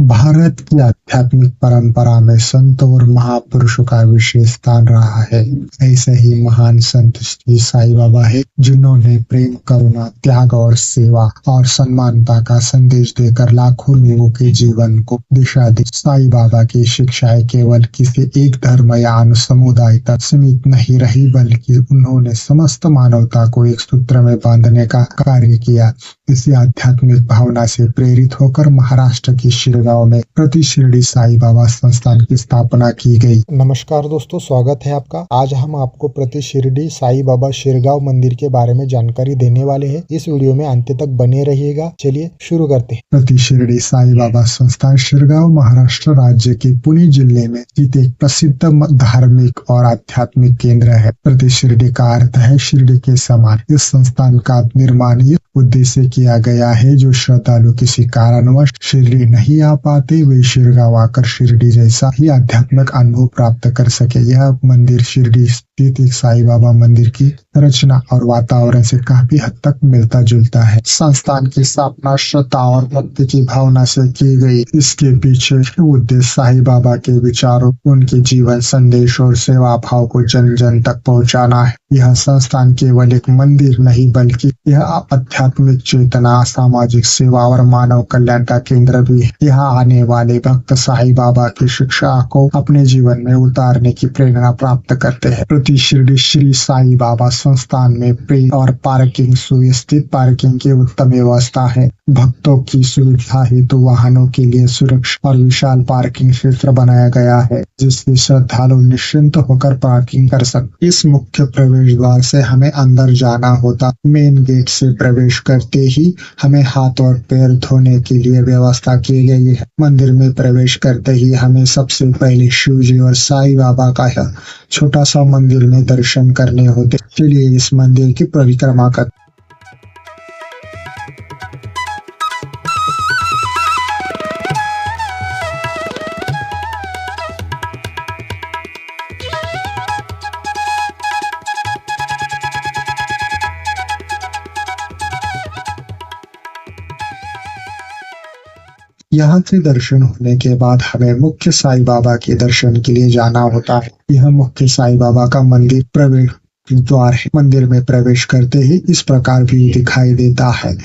भारत की आध्यात्मिक परंपरा में संतों और महापुरुषों का विशेष स्थान रहा है। ऐसे ही महान संत श्री साईं बाबा है, जिन्होंने प्रेम, करुणा, त्याग और सेवा और समानता का संदेश देकर लाखों लोगों के जीवन को दिशा दी। साईं बाबा की शिक्षाएं केवल किसी एक धर्म या समुदाय तक सीमित नहीं रही, बल्कि उन्होंने समस्त मानवता को एक सूत्र में बांधने का कार्य किया। इसी आध्यात्मिक भावना से प्रेरित होकर महाराष्ट्र की शिरगांव में प्रति शिरडी साईं बाबा संस्थान की स्थापना की गई। नमस्कार दोस्तों, स्वागत है आपका। आज हम आपको प्रति शिरडी साईं बाबा शिरगांव मंदिर के बारे में जानकारी देने वाले हैं। इस वीडियो में अंत तक बने रहिएगा। चलिए शुरू करते हैं। प्रति शिरडी साईं बाबा संस्थान शिरगांव महाराष्ट्र राज्य के पुणे जिले में स्थित एक प्रसिद्ध धार्मिक और आध्यात्मिक केंद्र है। प्रति शिरडी का अर्थ है शिरडी के समान। इस संस्थान का निर्माण इस उद्देश्य किया गया है, जो श्रद्धालु किसी कारणवश शिरडी नहीं आ पाते, वे शिरगांव आकर शिरडी जैसा ही आध्यात्मिक अनुभव प्राप्त कर सके। यह मंदिर शिरडी स्थित एक साईं बाबा मंदिर की रचना और वातावरण से काफी हद तक मिलता जुलता है। संस्थान की स्थापना श्रद्धा और भक्ति की भावना से की गई। इसके पीछे उद्देश्य साईं बाबा के विचारों, उनके जीवन संदेश और सेवा भाव को जन जन तक पहुंचाना है। यह संस्थान केवल एक मंदिर नहीं, बल्कि यह आध्यात्मिक चेतना, सामाजिक सेवा और मानव कल्याण का केंद्र भी है। यहाँ आने वाले भक्त साईं बाबा की शिक्षा को अपने जीवन में उतारने की प्रेरणा प्राप्त करते हैं। प्रति शिरडी श्री साईं बाबा संस्थान में प्रे और पार्किंग सुव्यवस्थित पार्किंग की उत्तम व्यवस्था है। भक्तों की सुविधा हेतु वाहनों के लिए सुरक्षित और विशाल पार्किंग क्षेत्र बनाया गया है, जिससे श्रद्धालु निश्चिंत होकर पार्किंग कर सकते। इस मुख्य प्रवेश द्वार से हमें अंदर जाना होता। मेन गेट से प्रवेश करते ही हमें हाथ और पैर धोने के लिए व्यवस्था की गई है। मंदिर में प्रवेश करते ही हमें सबसे पहले शिव जी और साईं बाबा का छोटा सा मंदिर में दर्शन करने होते। चलिए इस मंदिर की परिक्रमा कर। यहाँ से दर्शन होने के बाद हमें मुख्य साईं बाबा के दर्शन के लिए जाना होता है। यह मुख्य साईं बाबा का मंदिर प्रवेश द्वार है। मंदिर में प्रवेश करते ही इस प्रकार भी दिखाई देता है।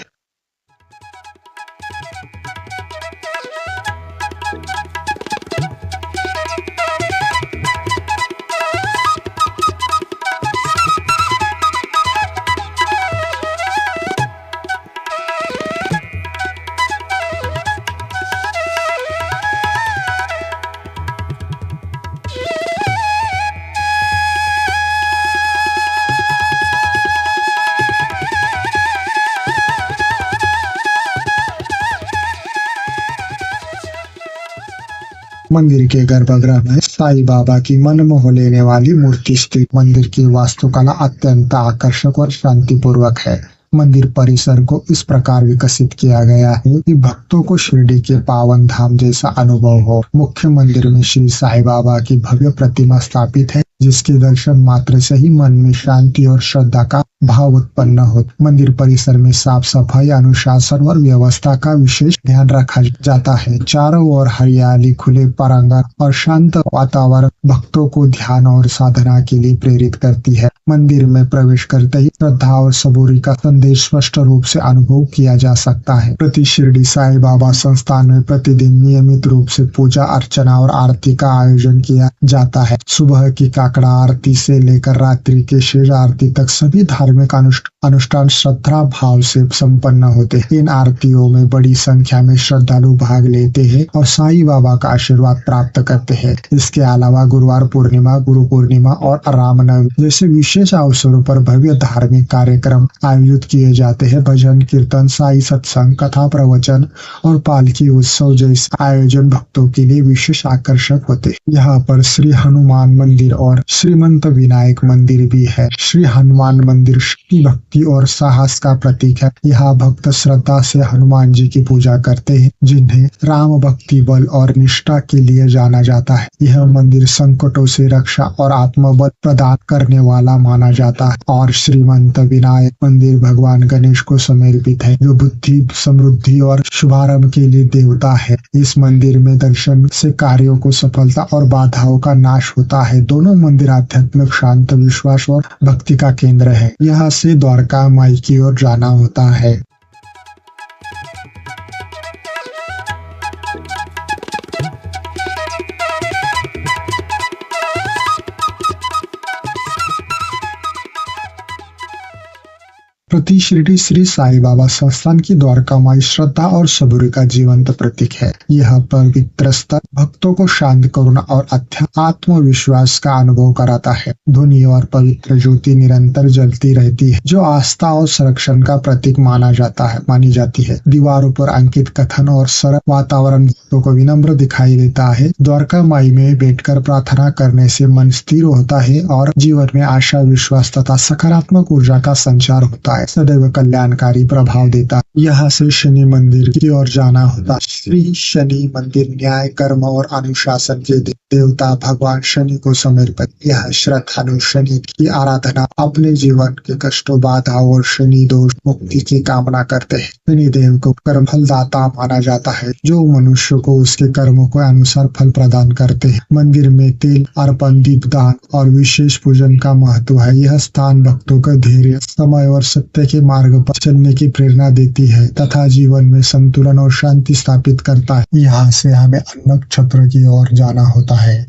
मंदिर के गर्भगृह में साईं बाबा की मन मोह लेने वाली मूर्ति स्थित। मंदिर की वास्तुकला अत्यंत आकर्षक और शांतिपूर्वक है। मंदिर परिसर को इस प्रकार विकसित किया गया है कि भक्तों को शिरडी के पावन धाम जैसा अनुभव हो। मुख्य मंदिर में श्री साईं बाबा की भव्य प्रतिमा स्थापित है, जिसके दर्शन मात्र से ही मन में शांति और श्रद्धा का भाव उत्पन्न हो। मंदिर परिसर में साफ सफाई, अनुशासन और व्यवस्था का विशेष ध्यान रखा जाता है। चारों ओर हरियाली, खुले प्रांगण और शांत वातावरण भक्तों को ध्यान और साधना के लिए प्रेरित करती है। मंदिर में प्रवेश करते ही श्रद्धा और सबूरी का संदेश स्पष्ट रूप से अनुभव किया जा सकता है। प्रति शिरडी साईं बाबा संस्थान में प्रतिदिन नियमित रूप से पूजा अर्चना और आरती का आयोजन किया जाता है। सुबह की काकड़ा आरती से लेकर रात्रि के शेष आरती तक सभी धार्मिक अनुष्ठान श्रद्धा भाव से संपन्न होते हैं। इन आरतियों में बड़ी संख्या में श्रद्धालु भाग लेते हैं और साईं बाबा का आशीर्वाद प्राप्त करते हैं। इसके अलावा गुरुवार पूर्णिमा, गुरु पूर्णिमा और रामनवमी जैसे विशेष अवसरों पर भव्य धार्मिक कार्यक्रम आयोजित किए जाते हैं। भजन कीर्तन, साई सत्संग, कथा प्रवचन और पालकी उत्सव जैसे आयोजन भक्तों के लिए विशेष आकर्षक होते हैं। यहाँ पर श्री हनुमान मंदिर और और श्रीमंत विनायक मंदिर भी है। श्री हनुमान मंदिर शक्ति, भक्ति और साहस का प्रतीक है। यहाँ भक्त श्रद्धा से हनुमान जी की पूजा करते हैं, जिन्हें राम भक्ति, बल और निष्ठा के लिए जाना जाता है। यह मंदिर संकटों से रक्षा और आत्मबल प्रदान करने वाला माना जाता है। और श्रीमंत विनायक मंदिर भगवान गणेश को समर्पित है, जो बुद्धि, समृद्धि और शुभारंभ के लिए देवता है। इस मंदिर में दर्शन से कार्यों को सफलता और बाधाओं का नाश होता है। दोनों मंदिर आध्यात्मिक, शांत, विश्वास और भक्ति का केंद्र है। यहाँ से द्वारका माई की ओर जाना होता है। प्रति शिरडी श्री साई बाबा संस्थान की द्वारका माई श्रद्धा और सबूरी का जीवंत प्रतीक है। यह पवित्र स्थल भक्तों को शांत, करुणा और आत्मविश्वास का अनुभव कराता है। धुनी और पवित्र ज्योति निरंतर जलती रहती है, जो आस्था और संरक्षण का प्रतीक मानी जाती है। दीवारों पर अंकित कथन और सरल वातावरण भक्तों को विनम्र दिखाई देता है। द्वारका माई में बैठकर प्रार्थना करने से मन स्थिर होता है और जीवन में आशा, विश्वास तथा सकारात्मक ऊर्जा का संचार होता है। सदैव कल्याणकारी प्रभाव देता। यहाँ से शनि मंदिर की ओर जाना होता। श्री शनि मंदिर न्याय, कर्म और अनुशासन के देवता भगवान शनि को समर्पित। यह श्रद्धालु शनि की आराधना अपने जीवन के कष्टों, बाधाओं और शनि दोष मुक्ति की कामना करते हैं। शनि देव को कर्म फलदाता माना जाता है, जो मनुष्य को उसके कर्मों के अनुसार फल प्रदान करते हैं। मंदिर में तेल अर्पण, दीपदान और विशेष पूजन का महत्व है। यह स्थान भक्तों को धैर्य, समय और सत्य के मार्ग पर चलने की प्रेरणा देती है तथा जीवन में संतुलन और शांति स्थापित करता है। यहाँ से हमें नक्षत्र की ओर जाना होता है।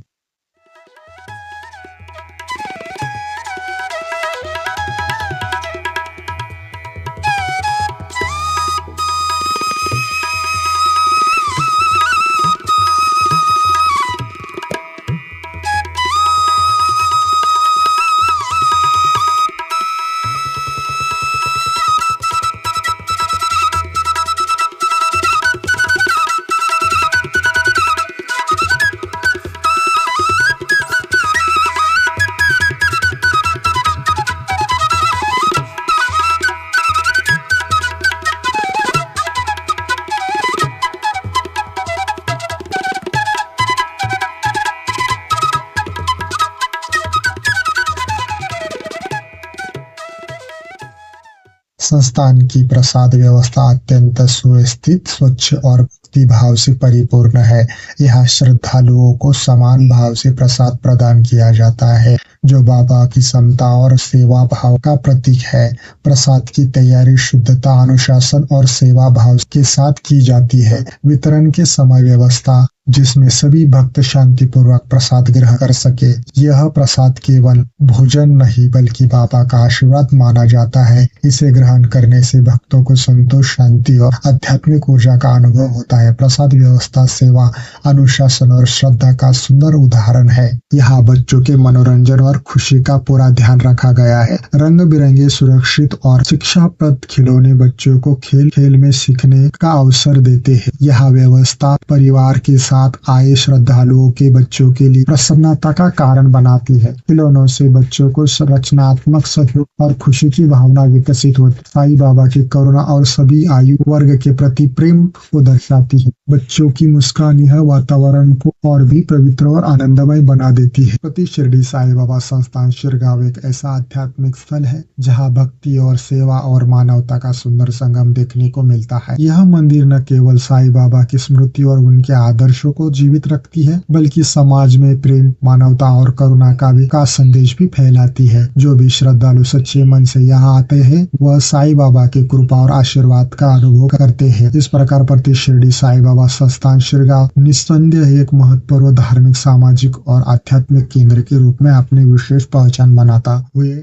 संस्थान की प्रसाद व्यवस्था अत्यंत सुव्यवस्थित, स्वच्छ और भक्ति भाव से परिपूर्ण है। यहाँ श्रद्धालुओं को समान भाव से प्रसाद प्रदान किया जाता है, जो बाबा की समता और सेवा भाव का प्रतीक है। प्रसाद की तैयारी शुद्धता, अनुशासन और सेवा भाव के साथ की जाती है। वितरण के समय व्यवस्था, जिसमें सभी भक्त शांतिपूर्वक प्रसाद ग्रहण कर सके। यह प्रसाद केवल भोजन नहीं बल्कि बाबा का आशीर्वाद माना जाता है। इसे ग्रहण करने से भक्तों को संतोष, शांति और आध्यात्मिक ऊर्जा का अनुभव होता है। प्रसाद व्यवस्था सेवा, अनुशासन और श्रद्धा का सुंदर उदाहरण है। यहाँ बच्चों के मनोरंजन और खुशी का पूरा ध्यान रखा गया है। रंग बिरंगे, सुरक्षित और शिक्षाप्रद खिलौने बच्चों को खेल खेल में सीखने का अवसर देते हैं। यह व्यवस्था परिवार के साथ आए श्रद्धालुओं के बच्चों के लिए प्रसन्नता का कारण बनाती है। खिलौनों से बच्चों को रचनात्मक सहयोग और खुशी की भावना विकसित होती है। साईं बाबा की करुणा और सभी आयु वर्ग के प्रति प्रेम को दर्शाती है। बच्चों की मुस्कान यह वातावरण को और भी पवित्र और आनंदमय बना देती है। प्रति शिरडी साईं बाबा संस्थान शिरगांव एक ऐसा आध्यात्मिक स्थल है जहाँ भक्ति और सेवा और मानवता का सुंदर संगम देखने को मिलता है। यह मंदिर न केवल साईं बाबा की स्मृति और उनके आदर्शों को जीवित रखती है, बल्कि समाज में प्रेम, मानवता और करुणा का संदेश भी फैलाती है। जो भी श्रद्धालु सच्चे मन से यहाँ आते हैं, वह साईं बाबा की कृपा और आशीर्वाद का अनुभव करते हैं। इस प्रकार प्रति शिरडी साईं बाबा संस्थान शिरगांव निस्संदेह एक महत्वपूर्ण धार्मिक, सामाजिक और आध्यात्मिक केंद्र के रूप में अपनी विशेष पहचान बनाता हुए